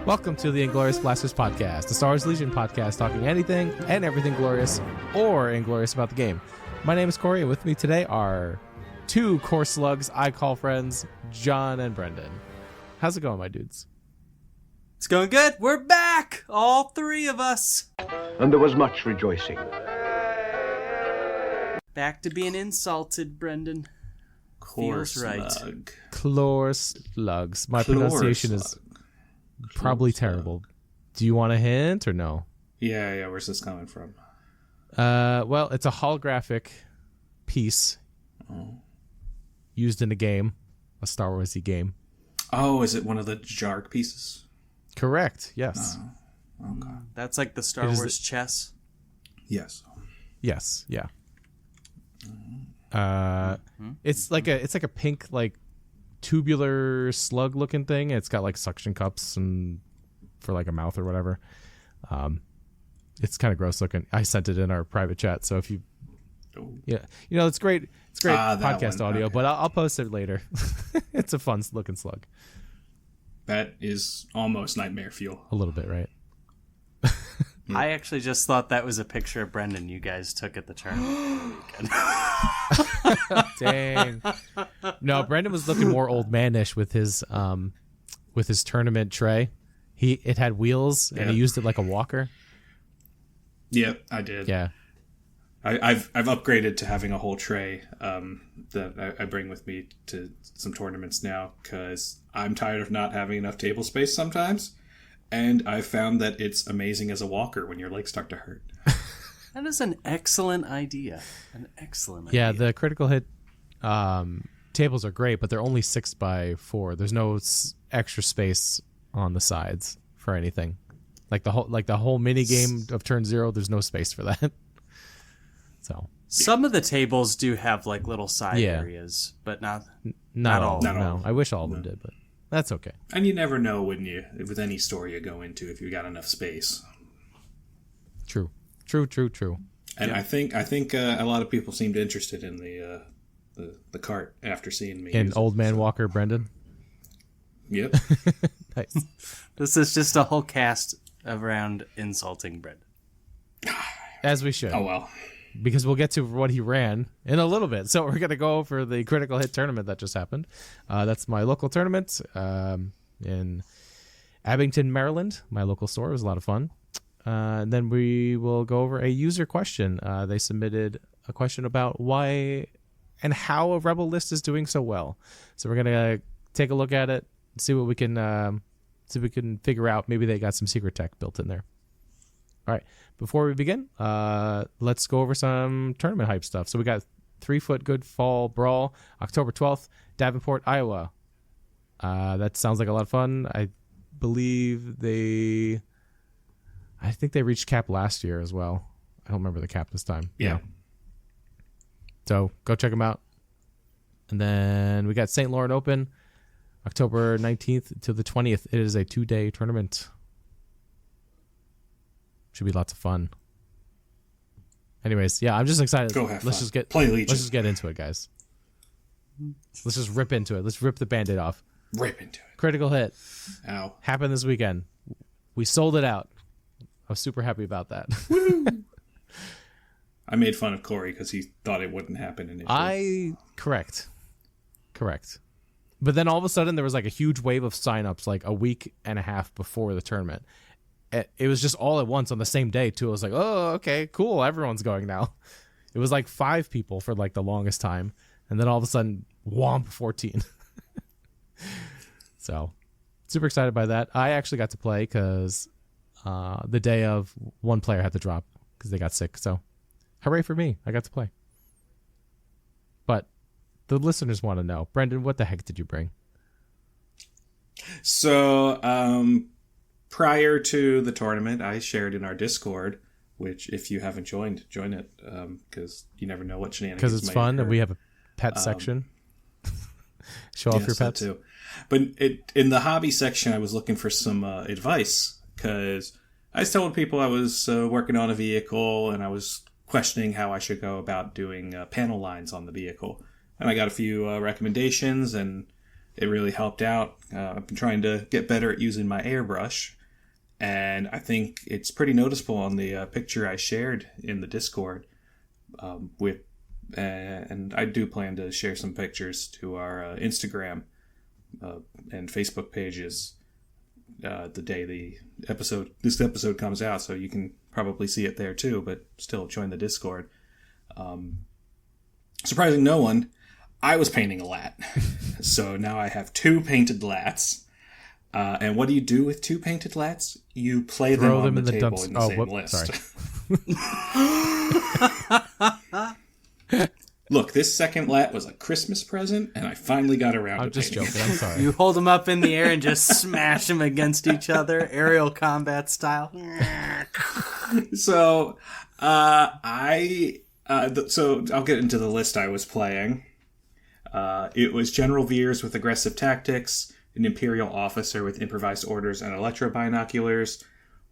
Welcome to the Inglorious Blasters podcast, the Star Wars Legion podcast talking anything and everything glorious or inglorious about the game. My name is Koray, and with me today are two core slugs I call friends, John and Brendan. How's it going, my dudes? It's going good. We're back, all three of us. And there was much rejoicing. Back to being insulted, Brendan. Feels right. Chlor slugs. My pronunciation is probably terrible. Do you want a hint or no? Yeah. Where's this coming from? Well, it's a holographic piece used in a game, a Star Warsy game. Oh, is it one of the Jarg pieces? Correct. Yes. Okay. That's like the Star Wars chess. Yes. Yes. Yeah. It's like a pink, like, tubular slug looking thing. It's got like suction cups and for like a mouth or whatever. It's kind of gross looking. I sent it in our private chat, so if you it's great podcast audio, okay. But I'll post it later. It's a fun looking slug. That is almost nightmare fuel. A little bit, right? Yeah. I actually just thought that was a picture of Brendan you guys took at the tournament. Dang. No, Brendan was looking more old manish with his tournament tray. It had wheels and he used it like a walker. Yep, I did. Yeah. I've upgraded to having a whole tray that I bring with me to some tournaments now because I'm tired of not having enough table space sometimes. And I've found that it's amazing as a walker when your legs start to hurt. That is an excellent idea. Yeah, the critical hit tables are great, but they're only 6x4. There's no extra space on the sides for anything. Like the whole mini game of turn 0, there's no space for that. So some of the tables do have like little side areas, but not all. Not all. I wish all of them did, but that's okay. And you never know with any store you go into if you got enough space. True. And yeah. I think a lot of people seemed interested in the cart after seeing me. In Old Man Walker, Brendan. Yep. Nice. This is just a whole cast around insulting Brendan. As we should. Oh well. Because we'll get to what he ran in a little bit. So we're going to go over the critical hit tournament that just happened. That's my local tournament in Abington, Maryland. My local store. It was a lot of fun. And then we will go over a user question. They submitted a question about why and how a Rebel list is doing so well. So we're going to take a look at it, see what we can figure out. Maybe they got some secret tech built in there. All right. Before we begin, let's go over some tournament hype stuff. So we got 3 Foot Good Fall Brawl, October 12th, Davenport, Iowa. That sounds like a lot of fun. I think they reached cap last year as well. I don't remember the cap this time. Yeah. So go check them out. And then we got St. Laurent Open, October 19th to the 20th. It is a 2-day tournament. Should be lots of fun. Anyways, yeah, I'm just excited. Go have fun. Let's just get into it, guys. Let's just rip into it. Let's rip the Band-Aid off. Rip into it. Critical hit. Ow. Happened this weekend. We sold it out. I was super happy about that. I made fun of Koray because he thought it wouldn't happen initially. Correct. But then all of a sudden there was like a huge wave of signups like a week and a half before the tournament. It was just all at once on the same day too. I was like, oh, okay, cool. Everyone's going now. It was like 5 people for like the longest time. And then all of a sudden, whomp, 14. So super excited by that. I actually got to play because the day of, one player had to drop because they got sick. So hooray for me. I got to play. But the listeners want to know, Brendan, what the heck did you bring? So, prior to the tournament, I shared in our Discord, which if you haven't joined, join it, because you never know what shenanigans. Because it's fun, and we have a pet section. Show off your pets too. But in the hobby section, I was looking for some advice because I was telling people I was working on a vehicle and I was questioning how I should go about doing panel lines on the vehicle, and I got a few recommendations and it really helped out. I've been trying to get better at using my airbrush, and I think it's pretty noticeable on the picture I shared in the Discord. And I do plan to share some pictures to our Instagram and Facebook pages the day this episode comes out, so you can probably see it there too, but still join the Discord. Surprising no one, I was painting a lat. So now I have 2 painted lats. And what do you do with 2 painted lats? You play them on the table in the same list. Sorry. Look, this second lat was a Christmas present, and I finally got around to I'm just painting. joking. I'm sorry. You hold them up in the air and just smash them against each other, aerial combat style. So, so I'll get into the list I was playing. It was General Veers with aggressive tactics, an Imperial officer with improvised orders and electro-binoculars,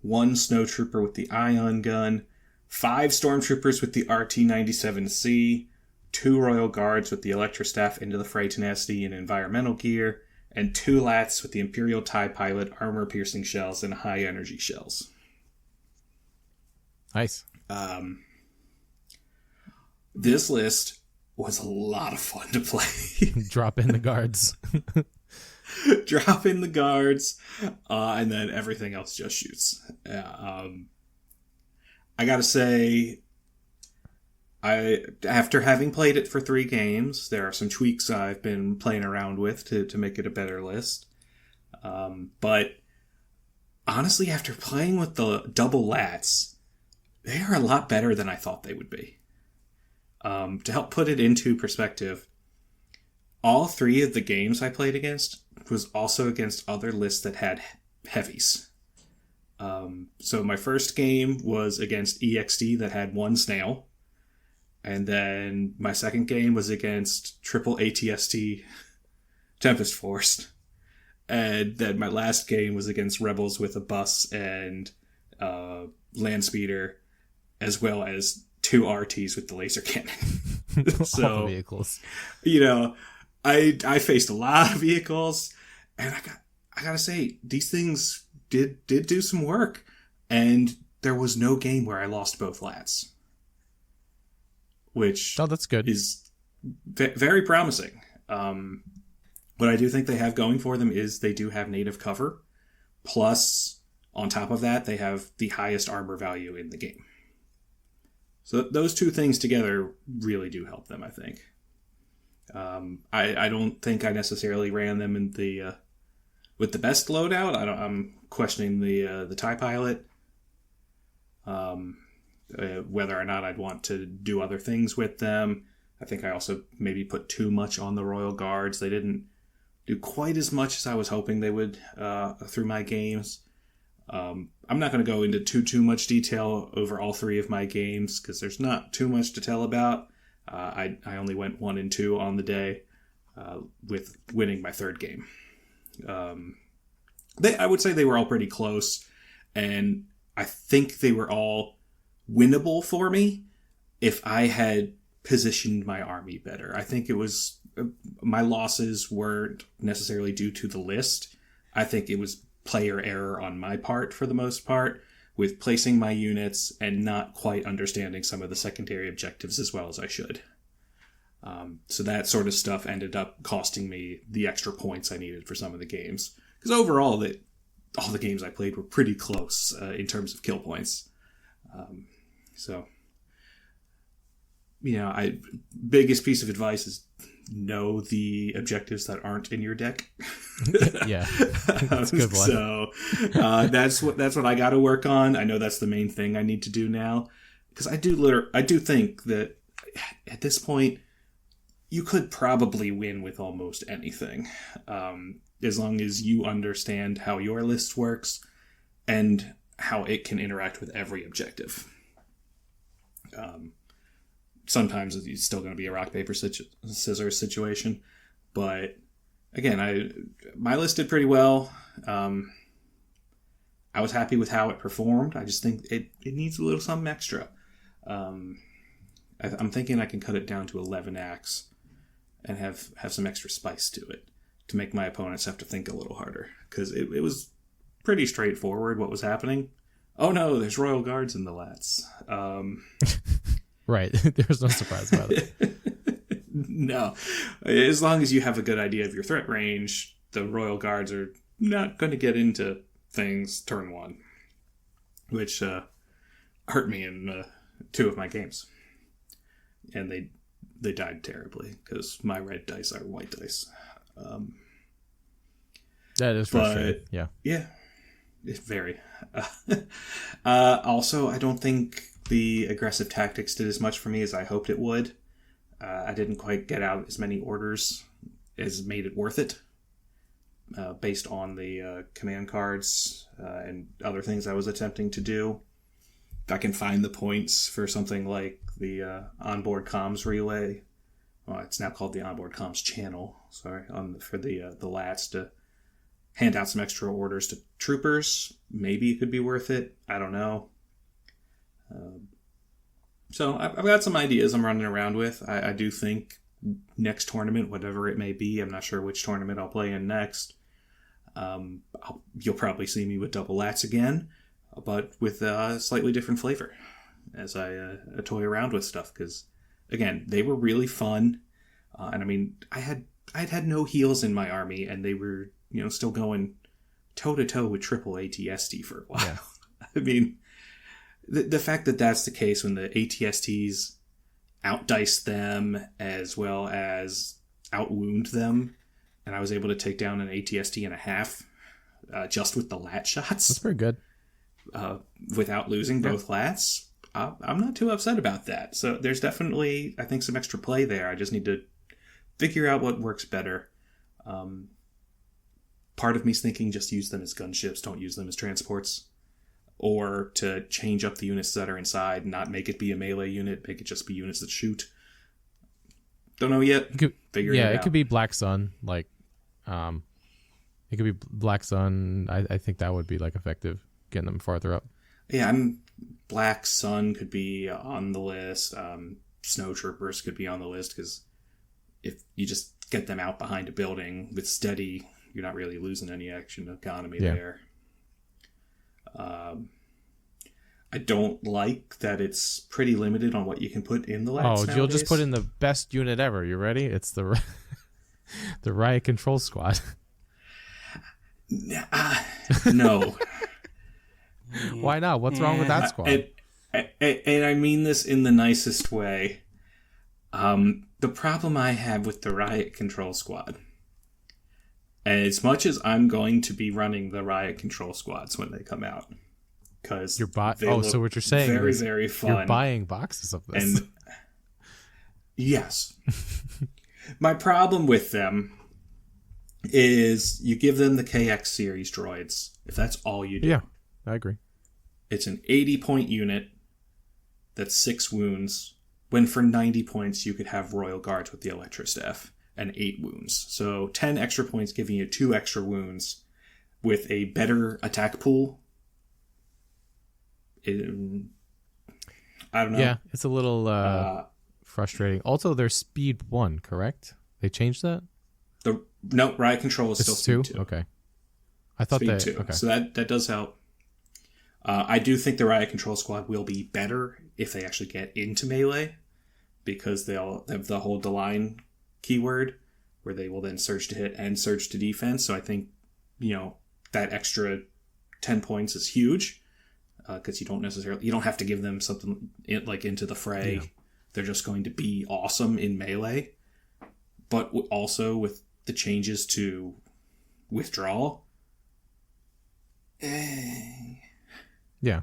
1 snowtrooper with the ion gun, 5 stormtroopers with the RT-97C, 2 Royal Guards with the Electrostaff into the Fray Tenacity and environmental gear, and 2 lats with the Imperial TIE Pilot armor-piercing shells and high-energy shells. Nice. This list was a lot of fun to play. Drop in the guards. Drop in the guards, and then everything else just shoots. I gotta say, after having played it for 3 games, there are some tweaks I've been playing around with to make it a better list. But honestly, after playing with the double lats, they are a lot better than I thought they would be. To help put it into perspective, all 3 of the games I played against was also against other lists that had heavies. So my first game was against EXD that had 1 snail. And then my second game was against triple ATST Tempest Force. And then my last game was against Rebels with a bus and land speeder, as well as 2 RTs with the laser cannon. So, all the vehicles. I faced a lot of vehicles, and I gotta say, these things did do some work, and there was no game where I lost both lats, which that's good. Is very promising. What I do think they have going for them is they do have native cover, plus on top of that they have the highest armor value in the game. So those 2 things together really do help them, I think. I don't think I necessarily ran them in the with the best loadout. I'm questioning the TIE Pilot, whether or not I'd want to do other things with them. I think I also maybe put too much on the Royal Guards. They didn't do quite as much as I was hoping they would through my games. I'm not going to go into too much detail over all 3 of my games because there's not too much to tell about. I only went 1 and 2 on the day, with winning my 3rd game. I would say they were all pretty close, and I think they were all winnable for me if I had positioned my army better. I think it was my losses weren't necessarily due to the list. I think it was player error on my part for the most part, with placing my units and not quite understanding some of the secondary objectives as well as I should. So that sort of stuff ended up costing me the extra points I needed for some of the games. Because overall, all the games I played were pretty close in terms of kill points. Biggest piece of advice is know the objectives that aren't in your deck. Yeah, that's a good one. So that's what I got to work on. I know that's the main thing I need to do now, because I do think that at this point you could probably win with almost anything, as long as you understand how your list works and how it can interact with every objective. Sometimes it's still going to be a rock, paper, scissors situation. But again, my list did pretty well. I was happy with how it performed. I just think it needs a little something extra. I'm thinking I can cut it down to 11 acts and have some extra spice to it to make my opponents have to think a little harder, because it was pretty straightforward what was happening. Oh no, there's Royal Guards in the lats. Right. There's no surprise about it. No. As long as you have a good idea of your threat range, the Royal Guards are not going to get into things turn one, which hurt me in 2 of my games. And they died terribly, because my red dice are white dice. That is frustrating. Yeah. Yeah. It's very. Also, I don't think the aggressive tactics did as much for me as I hoped it would. I didn't quite get out as many orders as made it worth it, based on the command cards and other things I was attempting to do. If I can find the points for something like the onboard comms relay, well, it's now called the onboard comms channel. Sorry, for the lats to hand out some extra orders to troopers. Maybe it could be worth it. I don't know. So I've got some ideas I'm running around with. I do think next tournament, whatever it may be, I'm not sure which tournament I'll play in next. You'll probably see me with double lats again, but with a slightly different flavor as I toy around with stuff. Because again, they were really fun, and I mean, I'd had no heals in my army, and they were still going toe to toe with triple ATST for a while. Yeah. I mean, the fact that that's the case when the ATSTs outdice them as well as outwound them, and I was able to take down an ATST and a half just with the lat shots. That's pretty good. Without losing both lats. I'm not too upset about that. So there's definitely, I think, some extra play there. I just need to figure out what works better. Part of me's thinking just use them as gunships, don't use them as transports. Or to change up the units that are inside, not make it be a melee unit, make it just be units that shoot. Don't know yet. Figure it out. It could be Black Sun. It could be Black Sun. I think that would be effective, getting them farther up. Yeah, Black Sun could be on the list. Snow Troopers could be on the list, because if you just get them out behind a building with steady, you're not really losing any action economy there. I don't like that it's pretty limited on what you can put in the lats nowadays. You'll just put in the best unit ever. You ready? It's the Riot Control Squad. No. Why not? What's wrong with that squad? And I mean this in the nicest way. The problem I have with the Riot Control Squad, as much as I'm going to be running the Riot Control Squads when they come out, because so what you're saying very, is very fun. You're buying boxes of this. And yes. My problem with them is you give them the KX series droids, if that's all you do. Yeah, I agree. It's an 80-point unit that's 6 wounds, when for 90 points you could have Royal Guards with the Electrostaff and 8 wounds. So 10 extra points giving you 2 extra wounds with a better attack pool. I don't know. Yeah, it's a little frustrating. Also, they're speed 1, correct? They changed that? No, Riot Control is still speed 2. Okay. I thought speed 2. Okay. So that does help. I do think the Riot Control Squad will be better if they actually get into melee, because they'll have the hold the line keyword, where they will then surge to hit and surge to defense. So I think, that extra 10 points is huge, because you don't have to give them something into the fray. Yeah. They're just going to be awesome in melee. But also with the changes to withdrawal, yeah.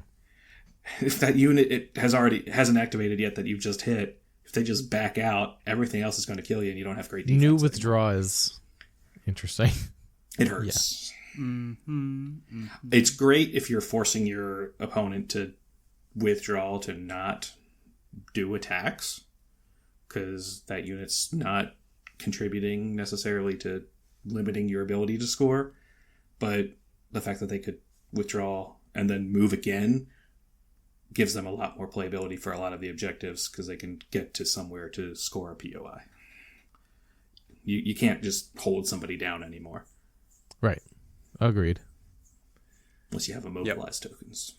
If that unit hasn't activated yet that you've just hit, if they just back out, everything else is going to kill you, and you don't have great defense. New withdraw is interesting. It hurts. Yeah. Mm-hmm. It's great if you're forcing your opponent to withdraw to not do attacks, because that unit's not contributing necessarily to limiting your ability to score. But the fact that they could withdraw and then move again gives them a lot more playability for a lot of the objectives, because they can get to somewhere to score a POI. You can't just hold somebody down anymore. Right. Agreed. Unless you have immobilized tokens.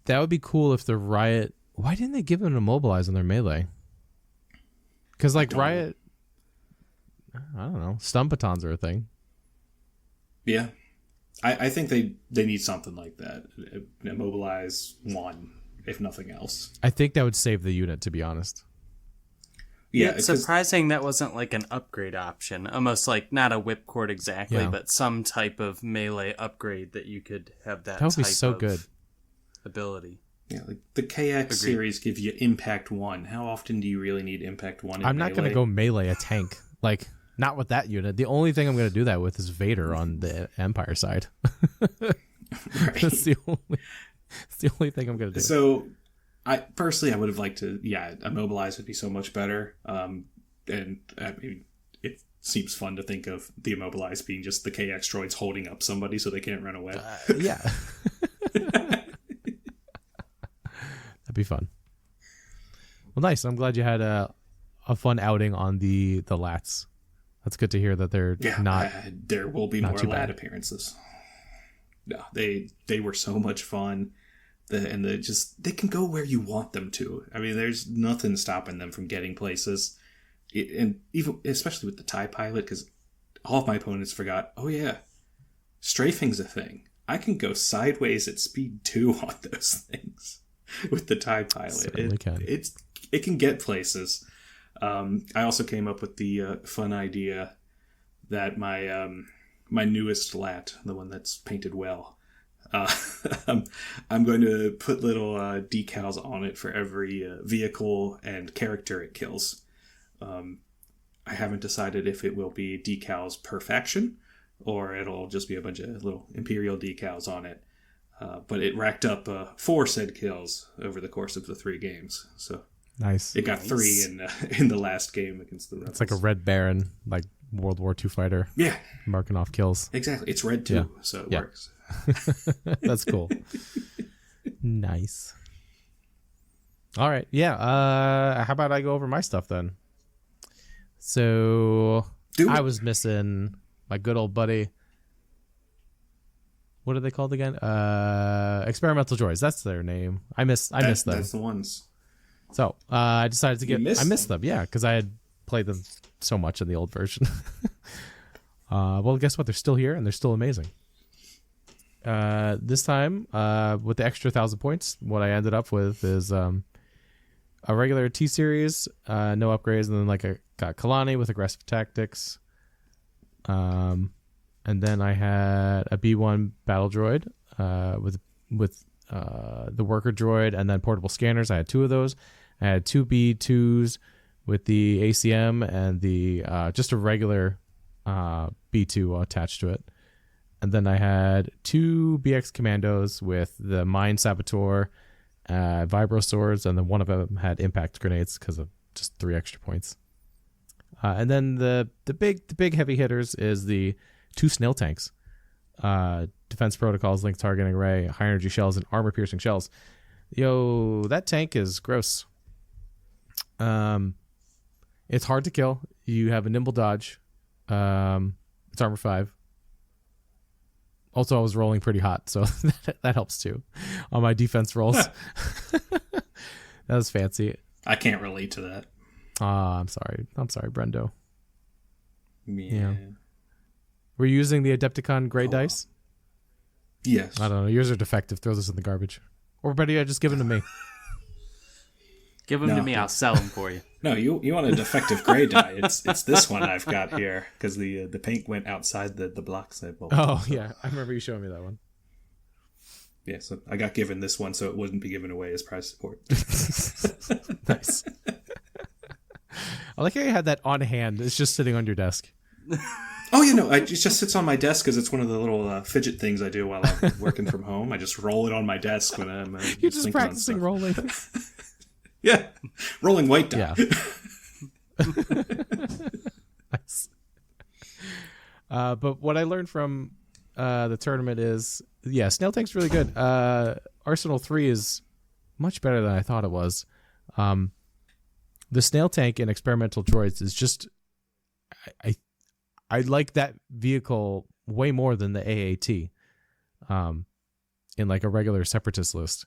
That would be cool if the Riot... Why didn't they give them immobilize on their melee? Because, like, Riot... I don't know. Stun batons are a thing. Yeah. I think they need something like that. Immobilize 1, if nothing else. I think that would save the unit, to be honest. Yeah, it's surprising that wasn't like an upgrade option. Almost like not a whipcord exactly, but some type of melee upgrade that you could have that would be type so of good. ability. Yeah, like the KX series give you Impact 1. How often do you really need Impact 1 in I'm not going to go melee a tank. Like, not with that unit. The only thing I'm going to do that with is Vader on the Empire side. That's the only thing I'm going to do. So, I would have liked to, immobilize would be so much better. And I mean, it seems fun to think of the immobilize being just the KX droids holding up somebody so they can't run away. Yeah. That'd be fun. Well, nice. I'm glad you had a fun outing on the Lats. That's good to hear that they're not. There will be more Lat appearances. No, they were so much fun. They can go where you want them to. I mean, there's nothing stopping them from getting places. And even especially with the TIE pilot, because all of my opponents forgot, oh yeah, strafing's a thing. I can go sideways at speed 2 on those things with the TIE pilot. It can get places. I also came up with the fun idea that my newest Lat, the one that's painted well, I'm going to put little decals on it for every vehicle and character it kills. I haven't decided if it will be decals per faction or it'll just be a bunch of little Imperial decals on it. But it racked up 4 said kills over the course of the 3 games. So nice. It got 3 in the last game against the Rebels. It's like a Red Baron, like World War II fighter. Yeah. Marking off kills. Exactly. It's red too, so it works. That's cool. Nice. All right. Yeah. How about I go over my stuff then? So I was missing my good old buddy. What are they called again? Experimental Droids. That's their name. I missed them. That's the ones. So I decided to get. I missed them. Yeah, because I had played them so much in the old version. Well, guess what? They're still here and they're still amazing. This time, with the extra 1,000 points, what I ended up with is a regular T series, no upgrades, and then got Kalani with aggressive tactics. And then I had a B1 battle droid with the worker droid, and then portable scanners. I had 2 of those. I had 2 B2s with the ACM and the just a regular B2 attached to it. And then I had 2 BX commandos with the Mine Saboteur, Vibro Swords, and then one of them had impact grenades because of just 3 extra points. And then the big heavy hitters is the 2 snail tanks, defense protocols, link targeting array, high energy shells, and armor piercing shells. Yo, that tank is gross. It's hard to kill. You have a nimble dodge. It's armor 5. Also, I was rolling pretty hot, so that helps too on my defense rolls. That was fancy. I can't relate to that. I'm sorry, Brendo. Yeah. We're using the Adepticon gray dice? Yes. I don't know. Yours are defective. Throw this in the garbage. Or better yet, just give them to me. Give them to me. I'll sell them for you. No, you want a defective gray die. It's this one I've got here because the paint went outside the blocks. Oh, yeah. I remember you showing me that one. Yeah, so I got given this one so it wouldn't be given away as prize support. Nice. I like how you had that on hand. It's just sitting on your desk. Oh, it just sits on my desk because it's one of the little fidget things I do while I'm working from home. I just roll it on my desk when I'm You're just practicing rolling. Yeah, rolling white die. Yeah. Nice. But what I learned from the tournament is, snail tank's really good. Arsenal 3 is much better than I thought it was. The snail tank in experimental droids is just I like that vehicle way more than the AAT in like a regular separatist list.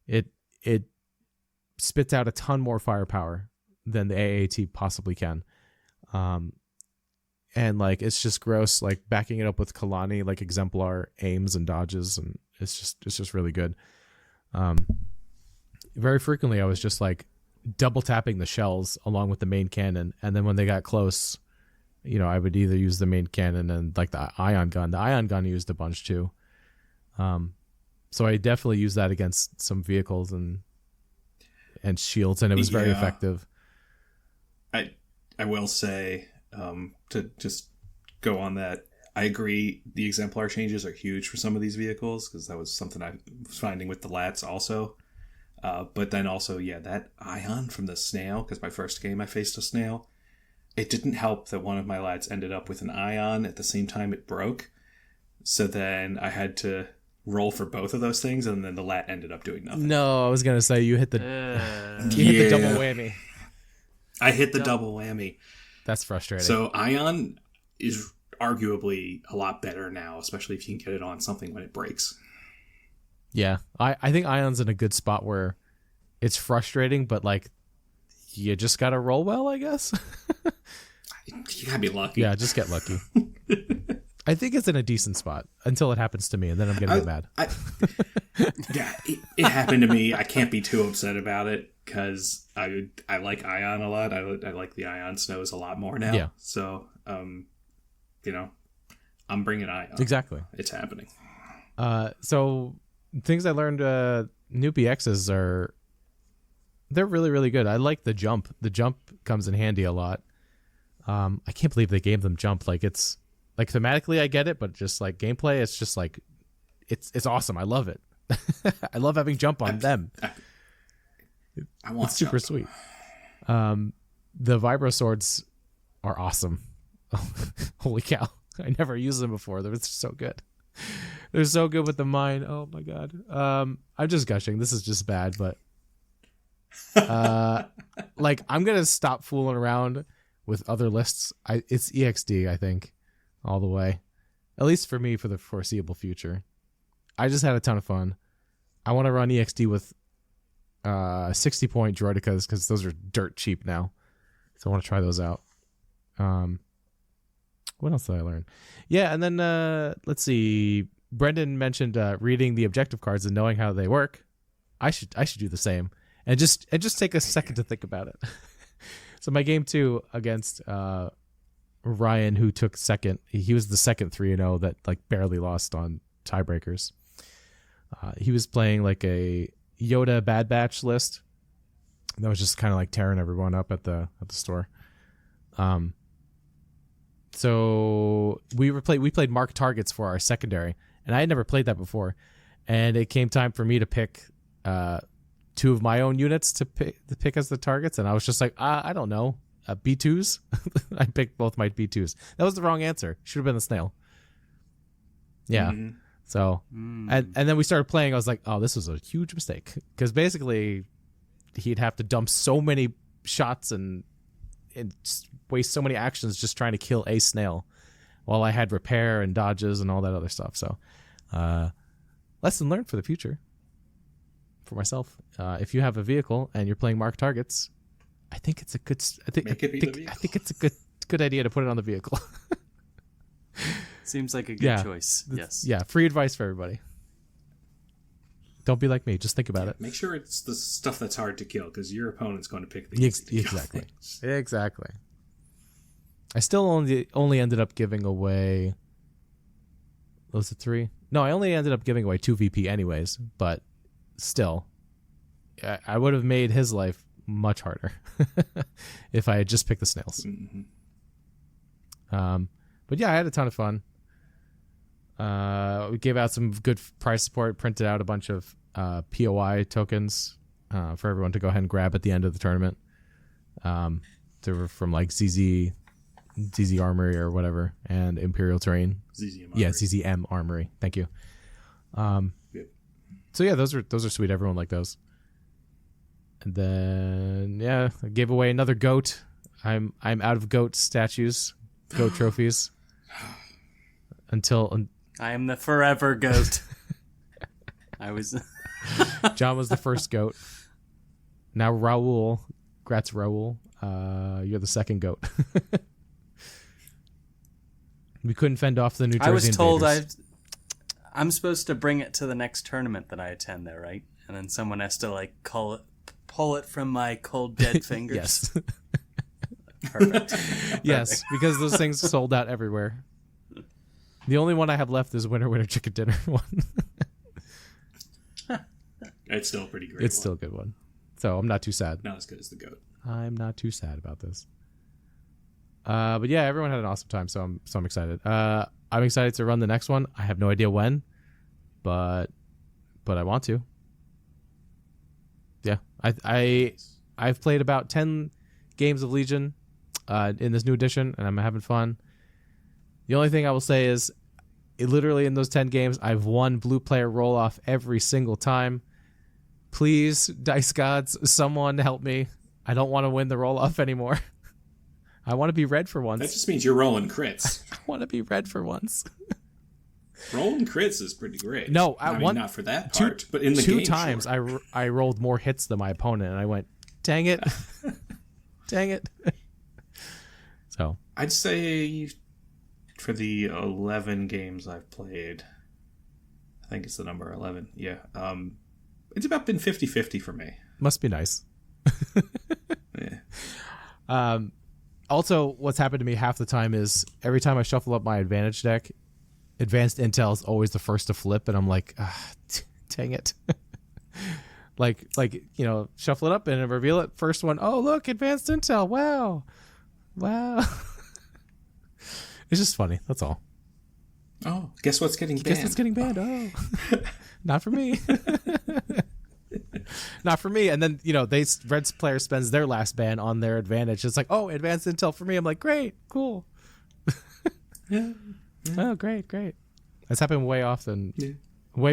It spits out a ton more firepower than the AAT possibly can. And like it's just gross, like backing it up with Kalani, like exemplar aims and dodges, and it's just really good. Very frequently I was just like double tapping the shells along with the main cannon, and then when they got close, you know, I would either use the main cannon and like the ion gun. The ion gun I used a bunch too. So I definitely used that against some vehicles and shields, and it was very effective. I will say, to just go on that, I agree the exemplar changes are huge for some of these vehicles, because that was something I was finding with the Lats also. But then also, that ion from the snail, because my first game I faced a snail, it didn't help that one of my Lats ended up with an ion at the same time it broke. So then I had to roll for both of those things, and then the Lat ended up doing nothing. No, I was going to say you hit the hit the double whammy. I hit the double whammy. That's frustrating. So ion is arguably a lot better now, especially if you can get it on something when it breaks. Yeah, I think Ion's in a good spot where it's frustrating, but like you just gotta roll well, I guess. You gotta be lucky. Yeah, just get lucky. I think it's in a decent spot until it happens to me, and then I'm gonna get mad. It happened to me. I can't be too upset about it because I like Ion a lot. I like the Ion snows a lot more now. Yeah. So, you know, I'm bringing Ion. Exactly. It's happening. So things I learned, new BXs they're really, really good. I like the jump. The jump comes in handy a lot. I can't believe they gave them jump. Like it's like thematically I get it, but just like gameplay, it's just like, it's awesome. I love it. I love having jump on them. It's super sweet. The vibro swords are awesome. Holy cow. I never used them before. They're so good. They're so good with the mine. Oh my god. I'm just gushing. This is just bad, but like I'm gonna stop fooling around with other lists. It's EXD, I think, all the way. At least for me, for the foreseeable future. I just had a ton of fun. I want to run EXD with 60-point Droidicas because those are dirt cheap now. So I want to try those out. What else did I learn? Yeah, and then let's see. Brendan mentioned reading the objective cards and knowing how they work. I should do the same and just take a second to think about it. So my game 2 against Ryan, who took second, he was the second 3-0 that like barely lost on tiebreakers. He was playing like a Yoda Bad Batch list that was just kind of like tearing everyone up at the store. So we played marked targets for our secondary, and I had never played that before. And it came time for me to pick 2 of my own units to pick as the targets, and I was just like, I don't know, B2s. I picked both my B2s. That was the wrong answer. Should have been the snail. Yeah. Mm-hmm. So, and then we started playing. I was like, oh, this was a huge mistake, because basically he'd have to dump so many shots and waste so many actions just trying to kill a snail, while I had repair and dodges and all that other stuff. So, lesson learned for the future for myself. If you have a vehicle and you're playing marked targets, I think it's a good. I think it's a good idea to put it on the vehicle. Seems like a good choice. Yes. Yeah. Free advice for everybody. Don't be like me. Just think about it. Make sure it's the stuff that's hard to kill, because your opponent's going to pick the easy exactly. Exactly. I still only ended up giving away. Was it 3? No, I only ended up giving away 2 VP anyways. But still, I would have made his life much harder if I had just picked the snails. Mm-hmm. But yeah, I had a ton of fun. We gave out some good prize support, printed out a bunch of POI tokens for everyone to go ahead and grab at the end of the tournament. They were from like ZZ Armory or whatever, and Imperial Terrain. ZZM Armory. Yeah, ZZM Armory. Thank you. So yeah, those are sweet. Everyone liked those. And then I gave away another goat. I'm out of goat statues. goat trophies. Until I am the forever goat. I was. John was the first goat. Now Raul, congrats Raul. You're the second goat. We couldn't fend off the New Jersey I was told invaders. I'm supposed to bring it to the next tournament that I attend there, right? And then someone has to like pull it from my cold dead fingers. Yes. Perfect. Yes, because those things sold out everywhere. The only one I have left is Winner Chicken Dinner one. It's still a pretty great. It's still a good one. So I'm not too sad. Not as good as the goat. I'm not too sad about this. But yeah, everyone had an awesome time, so I'm excited. I'm excited to run the next one. I have no idea when, but I want to. Yeah, I've played about 10 games of Legion in this new edition, and I'm having fun. The only thing I will say is, literally in those 10 games, I've won blue player roll off every single time. Please, dice gods, someone help me. I don't want to win the roll off anymore. I want to be red for once. That just means you're rolling crits. I want to be red for once. Rolling crits is pretty great. No, I mean, not for that part, but in the two game, times sure. I rolled more hits than my opponent, and I went, dang it. Dang it. So I'd say for the 11 games I've played, I think it's the number 11. Yeah. It's about been 50-50 for me. Must be nice. Yeah. Also, what's happened to me half the time is every time I shuffle up my advantage deck, advanced intel is always the first to flip, and I'm like, dang it. like shuffle it up and reveal it. First one, oh look, advanced intel. Wow. It's just funny. That's all. Oh, guess what's getting banned? Guess what's getting banned? Oh. Not for me. Not for me. And then, Reds player spends their last ban on their advantage. It's like, oh, advanced intel for me. I'm like, great, cool. Yeah. Oh, great. That's happened way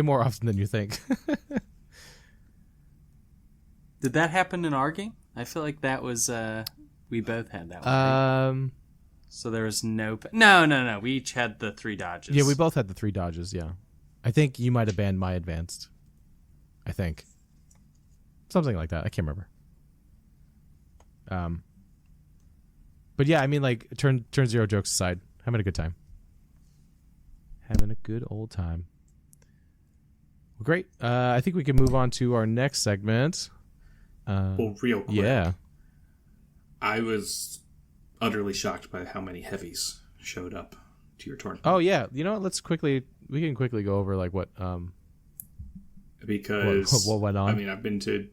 more often than you think. Did that happen in our game? I feel like that was we both had that one. Right? So there was no. We each had the 3 dodges. Yeah, we both had the 3 dodges. Yeah, I think you might have banned my advanced. I think something like that. I can't remember. But yeah, I mean, like turn zero jokes aside, having a good time. Having a good old time. Well, great. I think we can move on to our next segment. Well, real quick. Yeah. I was utterly shocked by how many heavies showed up to your tournament. Oh yeah. You know what? We can quickly go over like what because what went on. I mean, I've been to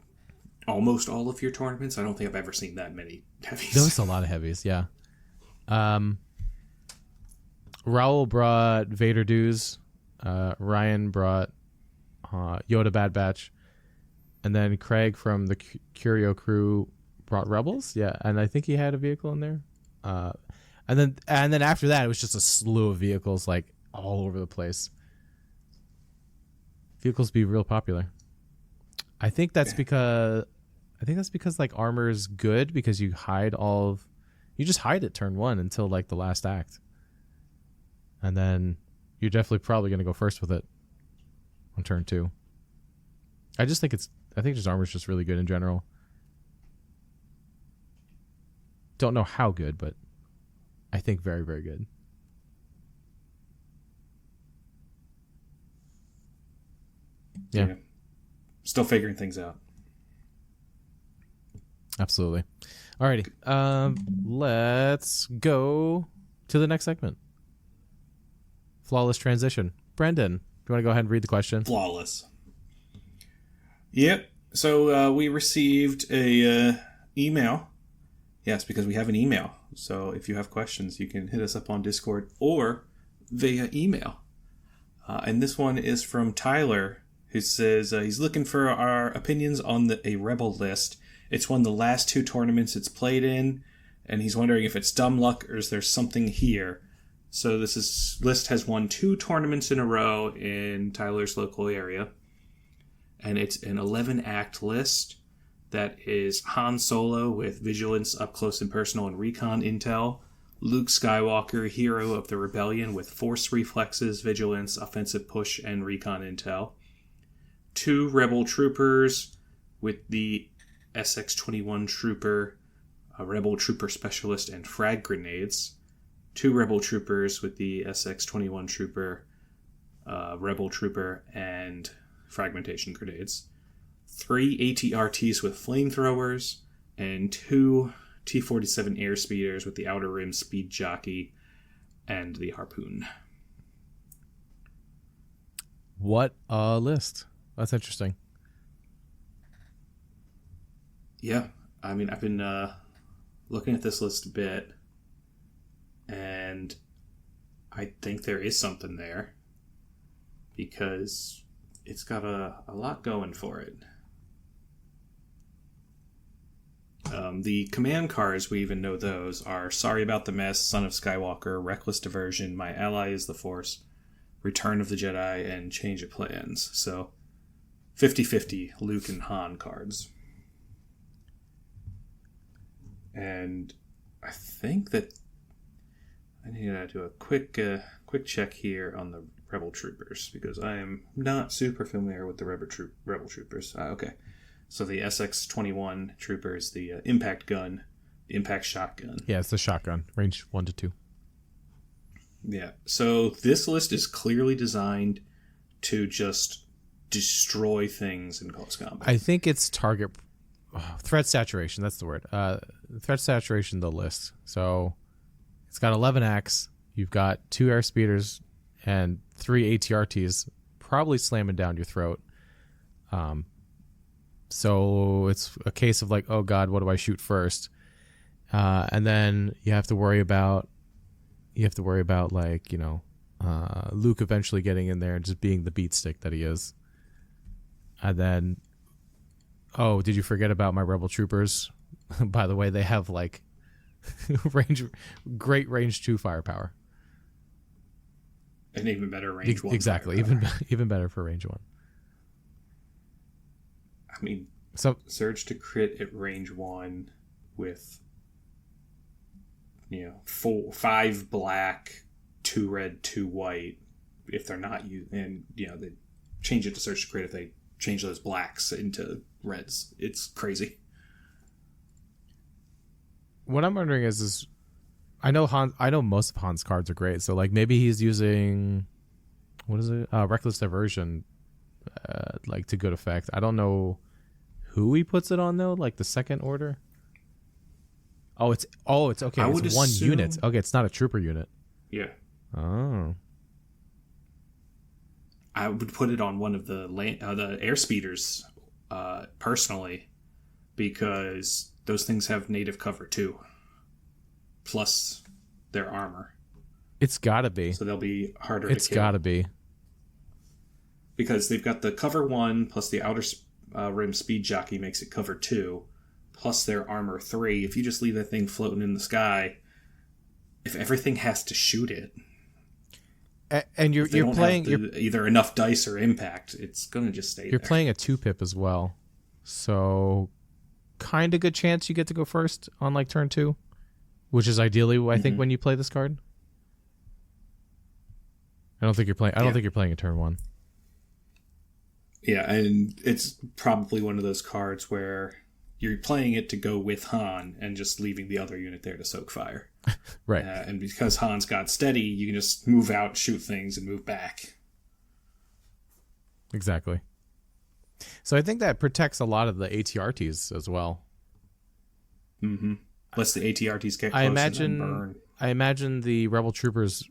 almost all of your tournaments. I don't think I've ever seen that many heavies. There was a lot of heavies, yeah. Raul brought Vader Dues. Ryan brought Yoda Bad Batch. And then Craig from the Curio crew brought Rebels. Yeah, and I think he had a vehicle in there. And then after that, it was just a slew of vehicles like all over the place. Vehicles be real popular. I think that's because like armor is good because you just hide it turn 1 until like the last act. And then you're definitely probably going to go first with it on turn 2. I think just armor is just really good in general. Don't know how good, but I think very, very good. Yeah. Still figuring things out. Absolutely. Alrighty. Let's go to the next segment. Flawless transition. Brendan, do you want to go ahead and read the question? Flawless. Yep. So we received a email. Yes, because we have an email. So if you have questions, you can hit us up on Discord or via email. And this one is from Tyler, who says he's looking for our opinions on a Rebel list. It's won the last 2 tournaments it's played in, and he's wondering if it's dumb luck or is there something here. So this list has won 2 tournaments in a row in Tyler's local area, and it's an 11-act list that is Han Solo with Vigilance, Up Close and Personal, and Recon Intel, Luke Skywalker, hero of the rebellion with force reflexes, vigilance, offensive push, and recon intel. 2 rebel troopers with the SX-21 trooper, a rebel trooper specialist, and frag grenades. 2 rebel troopers with the SX-21 trooper, rebel trooper, and fragmentation grenades. 3 ATRTs with flamethrowers, and 2 T-47 airspeeders with the Outer Rim speed jockey and the harpoon. What a list. That's interesting. Yeah, I mean, I've been looking at this list a bit, and I think there is something there because it's got a lot going for it. The command cards, we even know those, are Sorry About the Mess, Son of Skywalker, Reckless Diversion, My Ally is the Force, Return of the Jedi, and Change of Plans. So 50-50 Luke and Han cards. And I think that I need to do a quick check here on the Rebel Troopers because I am not super familiar with the Rebel Troopers. Okay. So the SX-21 troopers, the impact gun, the impact shotgun. Yeah, it's the shotgun, range 1 to 2. Yeah. So this list is clearly designed to just destroy things in close combat. I think it's target threat saturation. That's the word. Threat saturation. The list. So it's got 11 acts. You've got 2 air speeders and 3 ATRTs, probably slamming down your throat. So it's a case of like, oh God, what do I shoot first? And then you have to worry about like, Luke eventually getting in there and just being the beat stick that he is. And then, oh, did you forget about my Rebel Troopers? By the way, they have like great range 2 firepower. And even better range 1. Exactly, even better for range 1. I mean, so surge to crit at range 1 with 5 black, 2 red, 2 white. If they're not and they change it to surge to crit if they change those blacks into reds. It's crazy. What I'm wondering is I know most of Han's cards are great. So like maybe he's using what is it? Reckless Diversion, like to good effect. I don't know who he puts it on though. Like the second order. Oh, it's okay. It's one unit. Okay, it's not a trooper unit. Yeah. Oh. I would put it on one of the air speeders, personally, because those things have native cover too, plus their armor. It's gotta be. So they'll be harder to kill. It's gotta be. Because they've got the cover 1 plus the outer rim speed jockey makes it cover 2, plus their armor 3. If you just leave that thing floating in the sky, if everything has to shoot it, and you're playing either enough dice or impact, it's gonna just stay. You're playing a 2-pip as well, so kind of good chance you get to go first on like turn 2, which is ideally I think when you play this card. I don't think you're playing a turn 1. Yeah, and it's probably one of those cards where you're playing it to go with Han and just leaving the other unit there to soak fire. Right. And because Han's got steady, you can just move out, shoot things, and move back. Exactly. So I think that protects a lot of the ATRTs as well. Mm-hmm. Unless the ATRTs get close and then burn. I imagine the Rebel Troopers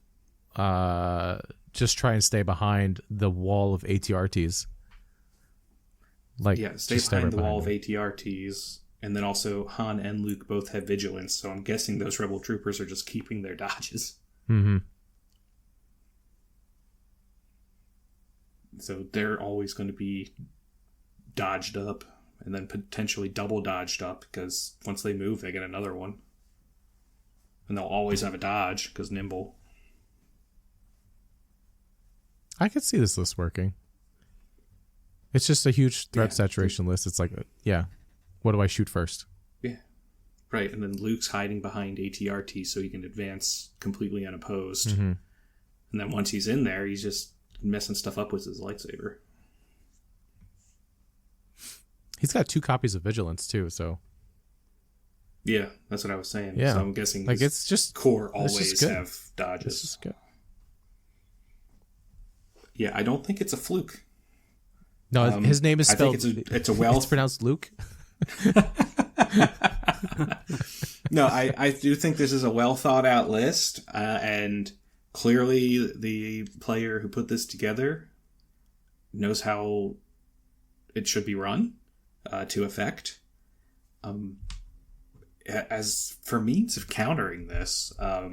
just try and stay behind the wall of ATRTs. Stay behind the wall of ATRTs, and then also Han and Luke both have vigilance, so I'm guessing those Rebel Troopers are just keeping their dodges. Mm-hmm. So they're always going to be dodged up, and then potentially double dodged up, because once they move, they get another one. And they'll always have a dodge, because nimble. I could see this list working. It's just a huge threat saturation list. It's like, what do I shoot first? Yeah. Right, and then Luke's hiding behind ATRT so he can advance completely unopposed. Mm-hmm. And then once he's in there, he's just messing stuff up with his lightsaber. He's got 2 copies of Vigilance too, so Yeah, that's what I was saying. Yeah. So I'm guessing like his it's just core it's always just good. have dodges. This is good. Yeah, I don't think it's a fluke. No, his name is I spelled. think it's a well. It's pronounced Luke. No, I do think this is a well thought out list, and clearly the player who put this together knows how it should be run to effect. As for means of countering this, I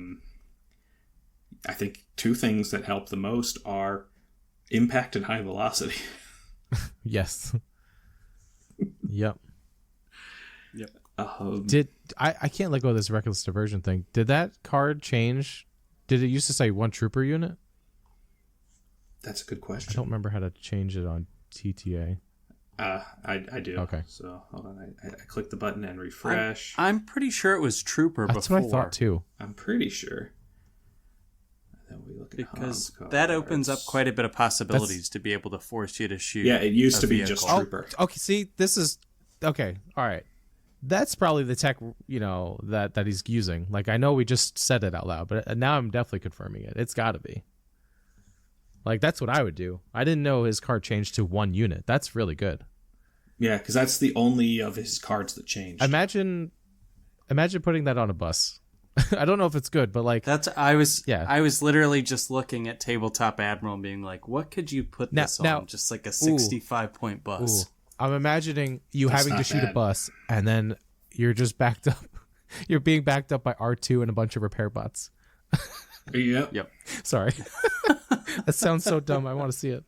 think 2 things that help the most are impact and high velocity. Yes. Yep. Yep. Did I can't let go of this reckless diversion thing. Did that card change? Did it used to say 1 trooper unit? That's a good question. I don't remember how to change it on TTA. I do. Okay. So hold on, I click the button and refresh. I'm pretty sure it was trooper That's before. what I thought too. I'm pretty sure. Then we look at Because Hans that cards. opens up quite a bit of possibilities to be able to force you to shoot. Yeah, it used a to be vehicle. just trooper. Okay, see, this is okay. All right, that's probably the tech, that he's using. Like, I know we just said it out loud, but now I'm definitely confirming it. It's got to be. Like, that's what I would do. I didn't know his card changed to 1 unit. That's really good. Yeah, because that's the only of his cards that changed. Imagine putting that on a bus. I don't know if it's good, but like I was Yeah. literally just looking at Tabletop Admiral and being like, what could you put this Now- on? Just like a 65-point bus. Ooh, I'm imagining you That's having to not shoot a bad. bus, and then you're just backed up. You're being backed up by R2 and a bunch of repair bots. Yep. Yep. Sorry. That sounds so dumb. I want to see it.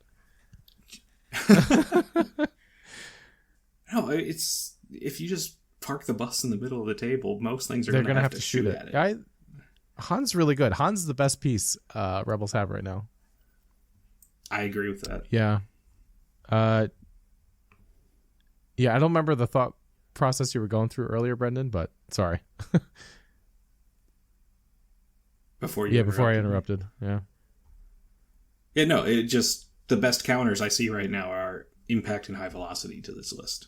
No, it's if you just park the bus in the middle of the table, most things are They're going gonna to have to shoot it. Han's really good. Han's the best piece Rebels have right now. I agree with that. Yeah. Yeah, I don't remember the thought process you were going through earlier, Brendan, but sorry. Before I interrupted. Yeah. Yeah, no, it just the best counters I see right now are impact and high velocity to this list.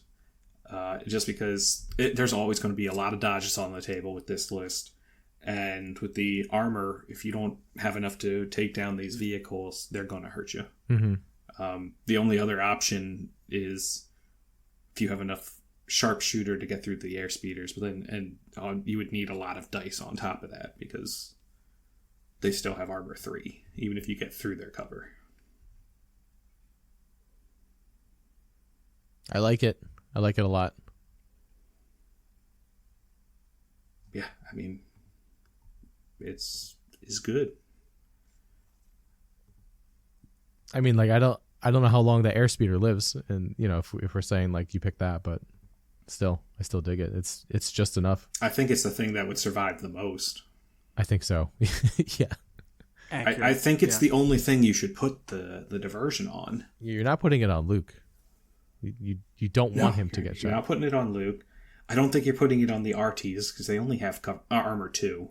Just because there's always going to be a lot of dodges on the table with this list. And with the armor, if you don't have enough to take down these vehicles, they're going to hurt you. Mm-hmm. The only other option is if you have enough sharpshooter to get through the air speeders, but then you would need a lot of dice on top of that because they still have armor 3, even if you get through their cover. I like it. I like it a lot. Yeah, I mean, it's good. I mean, like, I don't know how long the airspeeder lives, and if we're saying like you pick that, but still, I still dig it. It's just enough. I think it's the thing that would survive the most. I think so. Yeah. I think it's the only thing you should put the diversion on. You're not putting it on Luke. You don't want him to get shot. You're not putting it on Luke. I don't think you're putting it on the RTs because they only have armor 2.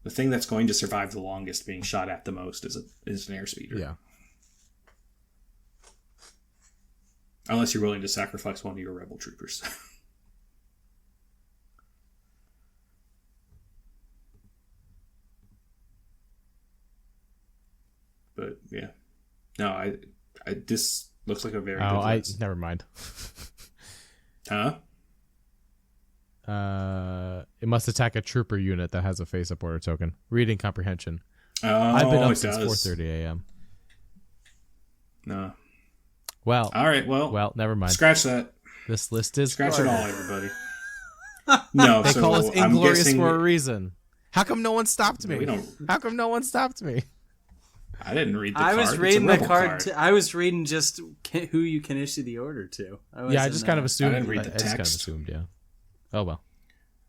The thing that's going to survive the longest being shot at the most is an airspeeder. Yeah. Unless you're willing to sacrifice one of your rebel troopers. But yeah. No, I this looks like a very good list. Never mind. Huh? It must attack a trooper unit that has a face-up order token. Reading comprehension. Oh, I've been up it since does. 4:30 a.m. No. Well, All right, well, never mind. scratch that. This list is Scratch it all, everybody. No, They so call us I'm inglorious guessing for a reason. How come no one stopped me? We don't- How come no one stopped me? I didn't read the I card. was It's a reading the rebel card. I was reading just who you can issue the order to. I just kind of assumed. I didn't read the just kind of text. assumed. Yeah. Oh well.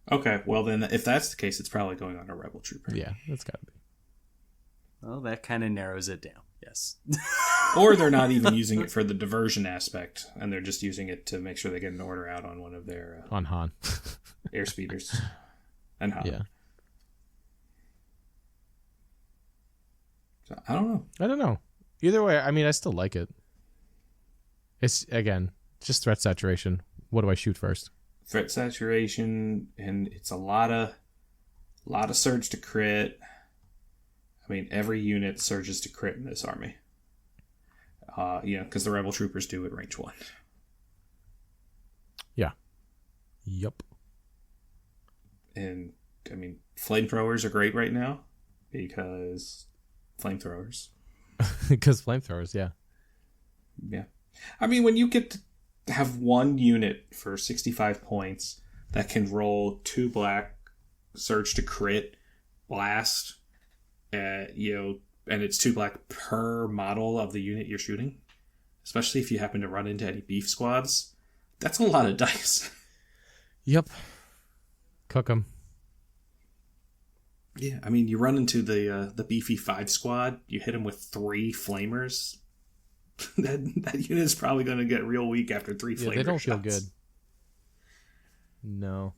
Okay, well then, if that's the case, it's probably going on a rebel trooper. Yeah, that's gotta be. Well, that kind of narrows it down. Yes. Or they're not even using it for the diversion aspect, and they're just using it to make sure they get an order out on one of their on Han airspeeders and Han. Yeah. So, I don't know. Either way, I mean, I still like it. It's, again, just threat saturation. What do I shoot first? Threat saturation, and it's a lot of surge to crit. I mean, every unit surges to crit in this army. Because the Rebel Troopers do at range 1. Yeah. Yep. And, I mean, flamethrowers are great right now because flamethrowers. Because flamethrowers, yeah. Yeah. I mean, when you get to have one unit for 65 points that can roll 2 black, surge to crit, blast, and it's 2 black per model of the unit you're shooting, especially if you happen to run into any beef squads, that's a lot of dice. Yep. Cook them. Yeah, I mean, you run into the beefy 5 squad, you hit them with 3 flamers. that unit's probably going to get real weak after 3 flamer shots. They don't feel good. No.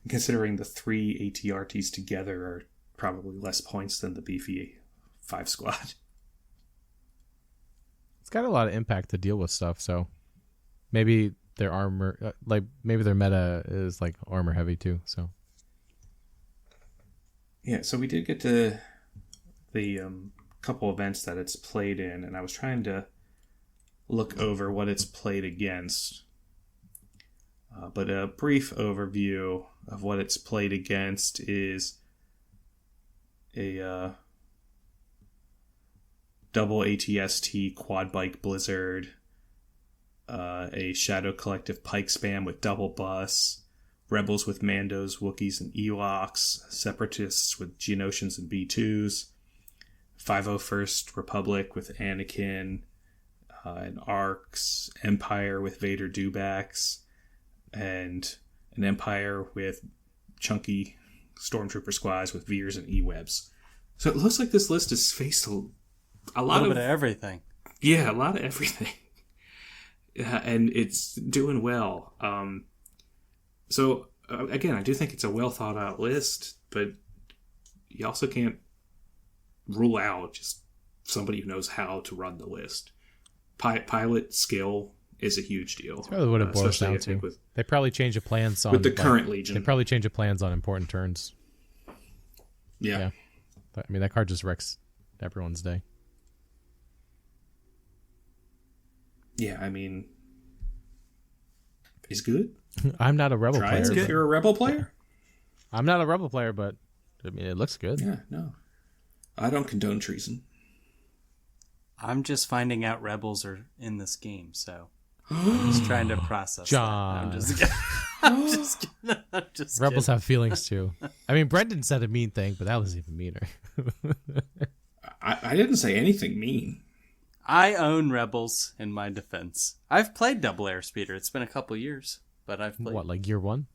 Considering the 3 ATRTs together are probably less points than the beefy 5 squad. It's got a lot of impact to deal with stuff, so maybe their armor, maybe their meta is like armor heavy too, so. Yeah, so we did get to the couple events that it's played in, and I was trying to look over what it's played against. But a brief overview of what it's played against is a double ATST quad bike blizzard, a Shadow Collective pike spam with double bus, rebels with Mandos, Wookiees, and Ewoks, separatists with Geonosians and B2s, 501st Republic with Anakin and Arcs, Empire with Vader Dewbacks, and an Empire with chunky Stormtrooper squads with Veers and E-Webs. So it looks like this list has faced a lot of everything. Yeah, a lot of everything. And it's doing well. So, again, I do think it's a well thought out list, but you also can't rule out just somebody who knows how to run the list. Pilot skill is a huge deal. That's probably what it boils down to. They probably change the plans on... With the current Legion. They probably change the plans on important turns. Yeah. But, I mean, that card just wrecks everyone's day. Yeah, I mean... He's good. I'm not a Rebel player. If you're a Rebel player? I'm not a Rebel player, but I mean, it looks good. Yeah, no. I don't condone treason. I'm just finding out Rebels are in this game, so I'm just trying to process John. that. I'm just kidding. Rebels have feelings too. I mean, Brendan said a mean thing, but that was even meaner. I didn't say anything mean. I own Rebels in my defense. I've played Double Airspeeder. It's been a couple years, but I've played. What, like year 1?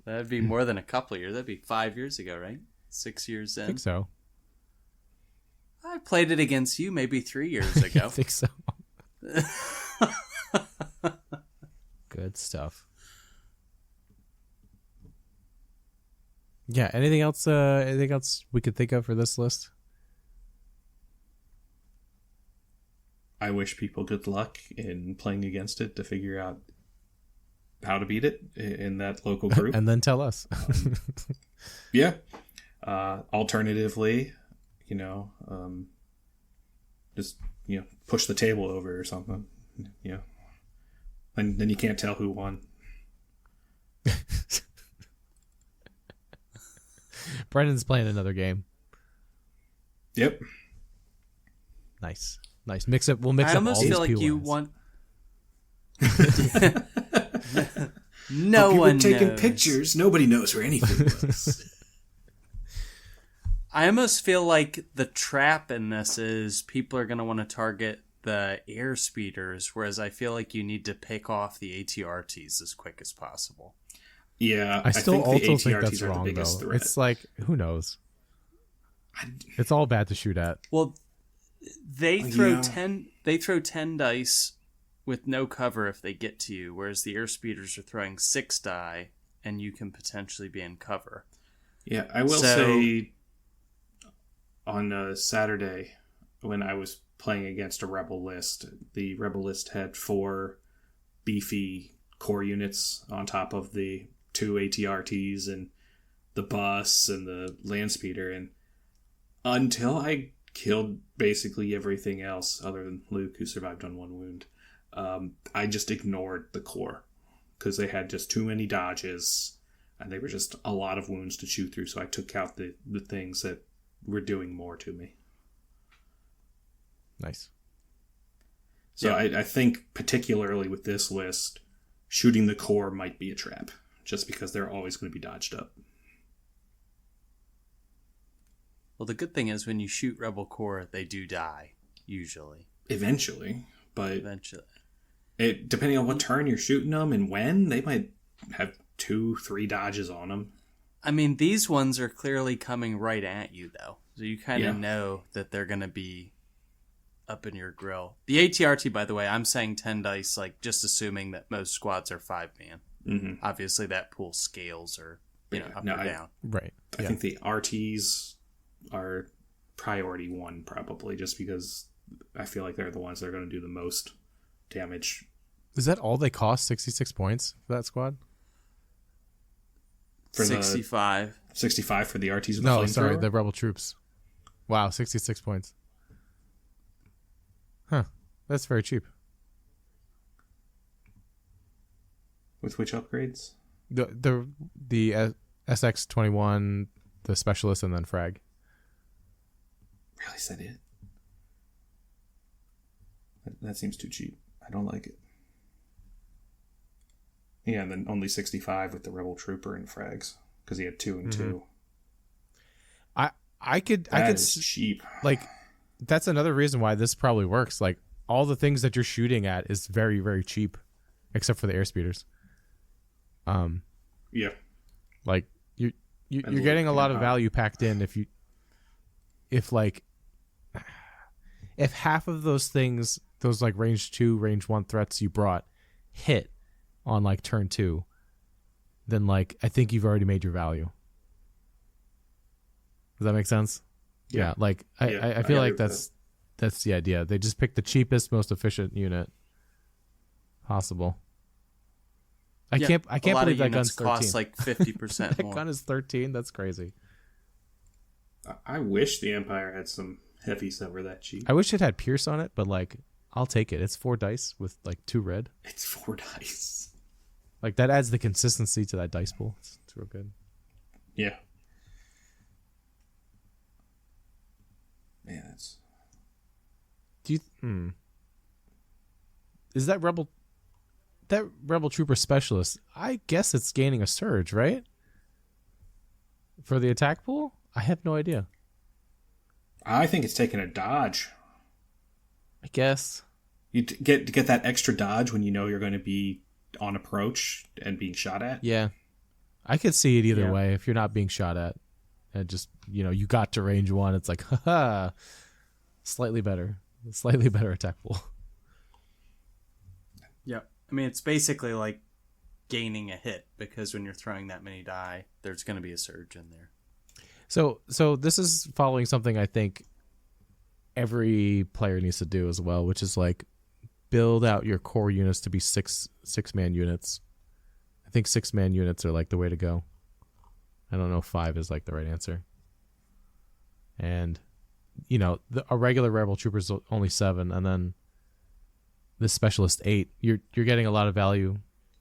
That'd be more than a couple years. That'd be 5 years ago, right? 6 years in. I think so. I played it against you maybe 3 years ago. I think so. Good stuff. Yeah, anything else we could think of for this list? I wish people good luck in playing against it to figure out how to beat it in that local group. And then tell us. Yeah. Alternatively, just, push the table over or something. And then you can't tell who won. Brendan's playing another game. Yep. Nice. Mix up. We'll mix up all these. I almost feel like you want. No one taking knows. Pictures. Nobody knows where anything was. I almost feel like the trap in this is people are going to want to target the air speeders, whereas I feel like you need to pick off the ATRTs as quick as possible. Yeah, I still think also the think ATRTs that's are the wrong, biggest though. threat. It's like, who knows? It's all bad to shoot at. Well, they throw 10 dice with no cover if they get to you, whereas the airspeeders are throwing 6 die, and you can potentially be in cover. Yeah, I will say on Saturday when I was playing against a Rebel list, the Rebel list had 4 beefy core units on top of the 2 ATRTs and the bus and the land speeder, and until I killed basically everything else other than Luke, who survived on 1 wound, I just ignored the core because they had just too many dodges and they were just a lot of wounds to chew through, so I took out the things that were doing more to me. Nice. So I think particularly with this list, shooting the core might be a trap, just because they're always going to be dodged up. Well, the good thing is when you shoot Rebel Core, they do die, usually. Eventually. Eventually. Depending on what turn you're shooting them and when, they might have 2-3 dodges on them. I mean, these ones are clearly coming right at you, though. So you kind of know that they're going to be up in your grill. The ATRT, by the way, I'm saying 10 dice, like just assuming that most squads are 5-man. Mm-hmm. Obviously, that pool scales or up or down. Right. I think the RTs are priority 1 probably, just because I feel like they're the ones that are going to do the most damage. Is that all they cost? 66 points for that squad? For 65. 65 for the RTs with no, sorry, the Rebel troops. Wow, 66 points. Huh. That's very cheap. With which upgrades? The SX-21, the specialist, and then frag. Really, is that it? That seems too cheap. I don't like it. Yeah, and then only 65 with the Rebel Trooper and frags, because he had 2 and 2. I could cheap. Like, that's another reason why this probably works. Like, all the things that you're shooting at is very, very cheap, except for the airspeeders. Yeah. Like you're getting a lot of value packed in if half of those things, those like range 2, range 1 threats you brought hit on like turn 2, then like I think you've already made your value. Does that make sense? Yeah. Like I feel like that's the idea. They just pick the cheapest, most efficient unit possible. I can't believe that gun's 13. Cost like 50% That more. gun is 13. That's crazy. I wish the Empire had some heavies that were that cheap. I wish it had Pierce on it, but like I'll take it. It's 4 dice with like 2 red. It's 4 dice. Like that adds the consistency to that dice pool. It's real good. Yeah. Man, that's. Is that Rebel Trooper specialist? I guess it's gaining a surge, right? For the attack pool? I have no idea. I think it's taking a dodge. I guess You get that extra dodge when you know you're going to be on approach and being shot at. Yeah, I could see it either way. If you're not being shot at, and just you got to range 1, it's like haha, slightly better attack pool. Yeah, I mean it's basically like gaining a hit because when you're throwing that many die, there's going to be a surge in there. So this is following something I think every player needs to do as well, which is like build out your core units to be 6-man units. I think 6-man units are like the way to go. I don't know if 5 is like the right answer. And a regular Rebel Trooper is only 7, and then this specialist 8. You're getting a lot of value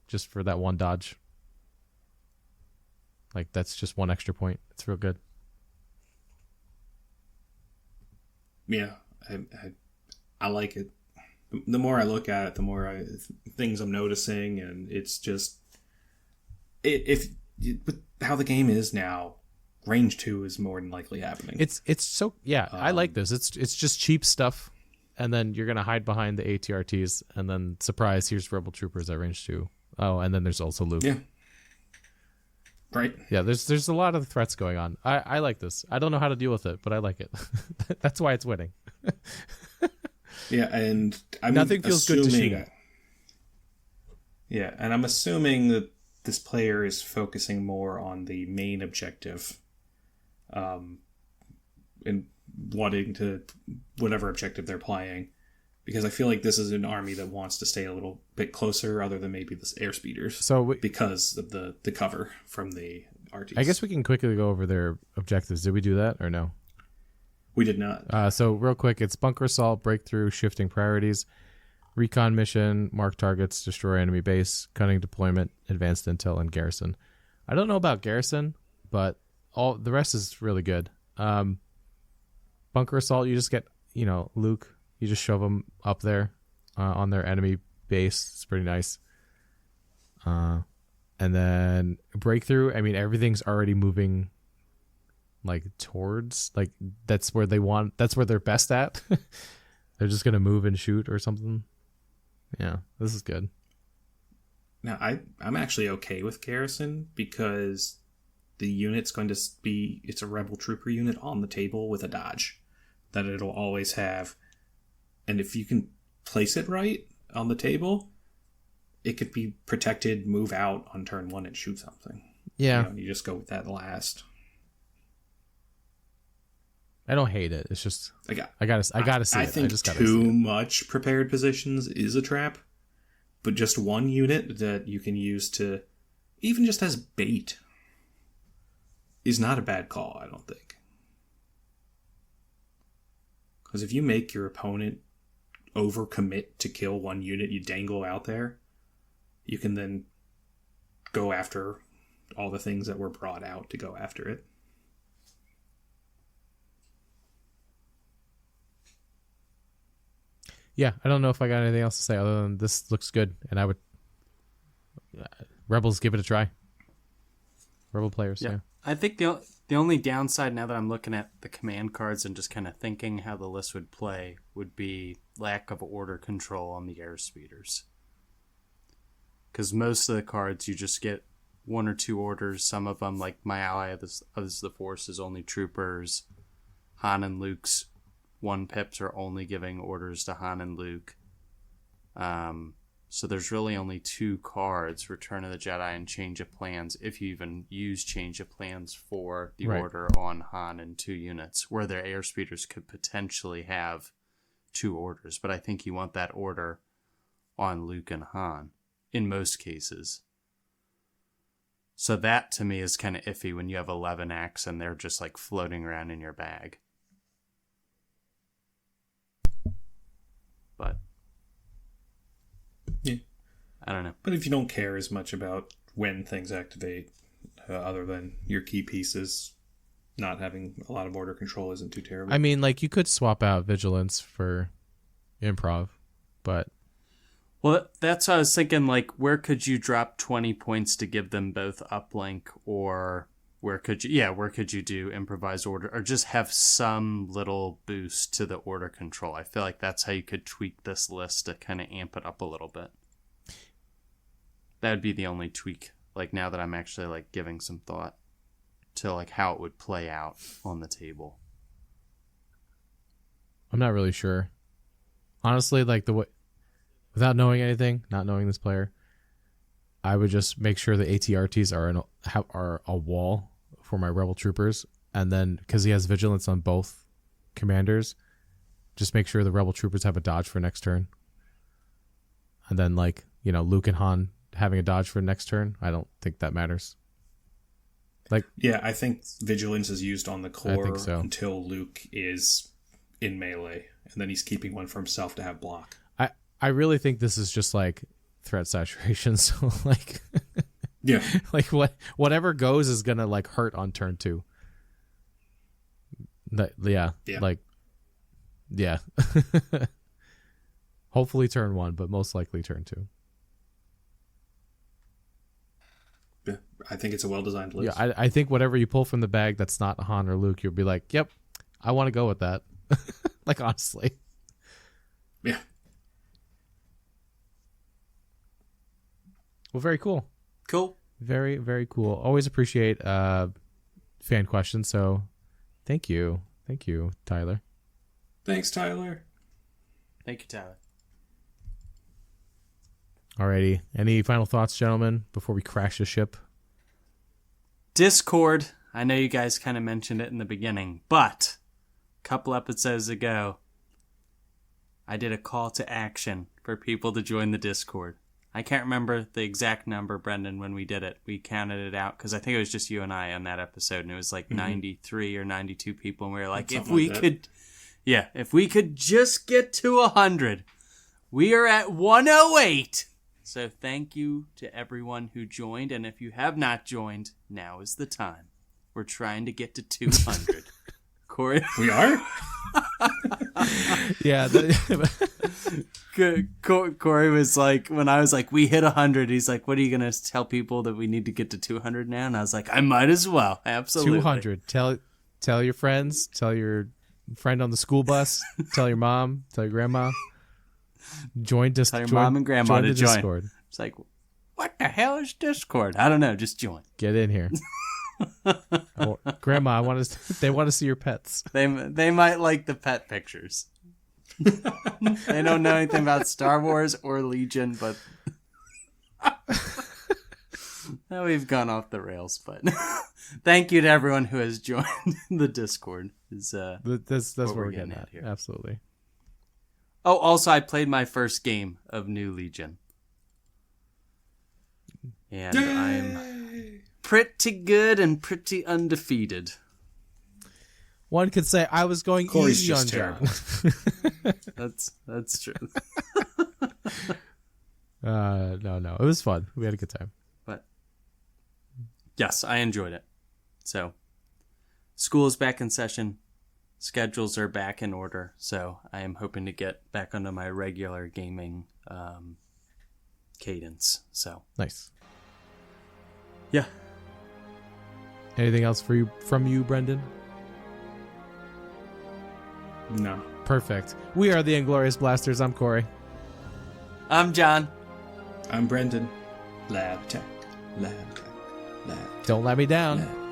just for that 1 dodge. Like that's just 1 extra point. It's real good. Yeah, I like it. The more I look at it, the more things I'm noticing, and it's just with how the game is now, range 2 is more than likely happening. It's so I like this. It's just cheap stuff, and then you're gonna hide behind the ATRTs, and then surprise, here's Rebel Troopers at range 2. Oh, and then there's also Luke. Yeah. Right. Yeah, there's a lot of threats going on. I like this. I don't know how to deal with it, but I like it. That's why it's winning. Yeah, and nothing feels good to shoot at. Yeah, and I'm assuming that this player is focusing more on the main objective, and wanting to whatever objective they're playing, because I feel like this is an army that wants to stay a little bit closer, other than maybe the air speeders. Because of the cover from the RTs. I guess we can quickly go over their objectives. Did we do that or no? We did not. So real quick, it's bunker assault, breakthrough, shifting priorities, recon mission, mark targets, destroy enemy base, cunning deployment, advanced intel, and garrison. I don't know about garrison, but all the rest is really good. Bunker assault, you just get, Luke, you just shove them up there on their enemy base. It's pretty nice. And then breakthrough, I mean, everything's already moving towards, that's where they're best at. They're just gonna move and shoot or something. Yeah, this is good. Now I'm actually okay with garrison, because the unit's going to be, it's a rebel trooper unit on the table with a dodge that it'll always have, and if you can place it right on the table, it could be protected, move out on turn 1 and shoot something. Yeah, you just go with that last. I don't hate it. It's just I gotta see it. I think too much prepared positions is a trap, but just one unit that you can use to, even just as bait, is not a bad call, I don't think. Because if you make your opponent overcommit to kill one unit you dangle out there, you can then go after all the things that were brought out to go after it. Yeah, I don't know if I got anything else to say other than this looks good, and I would Rebels, give it a try. Rebel players, yeah. I think the only downside, now that I'm looking at the command cards and just kind of thinking how the list would play, would be lack of order control on the air speeders. Because most of the cards, you just get 1 or 2 orders. Some of them, like my ally of the Force, is only troopers. Han and Luke's 1 pips are only giving orders to Han and Luke. So there's really only 2 cards, Return of the Jedi and Change of Plans, if you even use Change of Plans for the order on Han and 2 units, where their air speeders could potentially have 2 orders. But I think you want that order on Luke and Han in most cases. So that to me is kind of iffy when you have 11 acts and they're just floating around in your bag. But yeah, I don't know. But if you don't care as much about when things activate, other than your key pieces, not having a lot of order control isn't too terrible. I mean, you could swap out vigilance for improv, but well, that's what I was thinking. Where could you drop 20 points to give them both uplink, or where could you do improvised order, or just have some little boost to the order control? I feel like that's how you could tweak this list to kind of amp it up a little bit. That would be the only tweak. Now that I'm actually giving some thought to how it would play out on the table. I'm not really sure. Honestly, the way, without knowing anything, not knowing this player, I would just make sure the ATRTs are a wall for my rebel troopers, and then because he has vigilance on both commanders, just make sure the rebel troopers have a dodge for next turn. And then Luke and Han having a dodge for next turn, I don't think that matters. Yeah, I think vigilance is used on the core until Luke is in melee, and then he's keeping one for himself to have block. I really think this is just threat saturation. So yeah, whatever goes is gonna hurt on turn 2. Yeah. Hopefully turn 1, but most likely turn 2. Yeah, I think it's a well-designed list. Yeah, I think whatever you pull from the bag that's not Han or Luke, you'll be like, yep, I want to go with that. Honestly. Yeah. Well, very cool. Cool. Very, very cool. Always appreciate fan questions. So thank you. Thank you, Tyler. Thanks, Tyler. Thank you, Tyler. Alrighty. Any final thoughts, gentlemen, before we crash the ship? Discord. I know you guys kind of mentioned it in the beginning, but a couple episodes ago, I did a call to action for people to join the Discord. I can't remember the exact number, Brendan, when we did it. We counted it out because I think it was just you and I on that episode, and it was like 93 or 92 people, and we were like, if we could just get to 100. We are at 108. So thank you to everyone who joined, and if you have not joined, now is the time. We're trying to get to 200. Koray? We are? Yeah. Koray was like, when I was like, we hit 100, he's like, what are you going to tell people that we need to get to 200 now? And I was like, I might as well. Absolutely. 200. Tell your friends, tell your friend on the school bus, tell your mom, tell your grandma. Tell your mom and grandma to join. Discord. It's like, what the hell is Discord? I don't know. Just join. Get in here. Oh, Grandma, they want to see your pets. They might like the pet pictures. They don't know anything about Star Wars or Legion, but now we've gone off the rails. But thank you to everyone who has joined the Discord. That's what we're getting at here. Absolutely. Oh, also, I played my first game of New Legion. And Yay! I'm pretty good and pretty undefeated. One could say I was going Corey's easy on terrible. That's true. No. It was fun. We had a good time. But yes, I enjoyed it. So, school is back in session. Schedules are back in order, so I am hoping to get back onto my regular gaming cadence. So nice. Yeah. Anything else from you, Brendan? No. Perfect. We are the Inglorious Blasters. I'm Koray. I'm John. I'm Brendan. Lab tech. Lab tech. Lab tech. Don't let me down. Lab.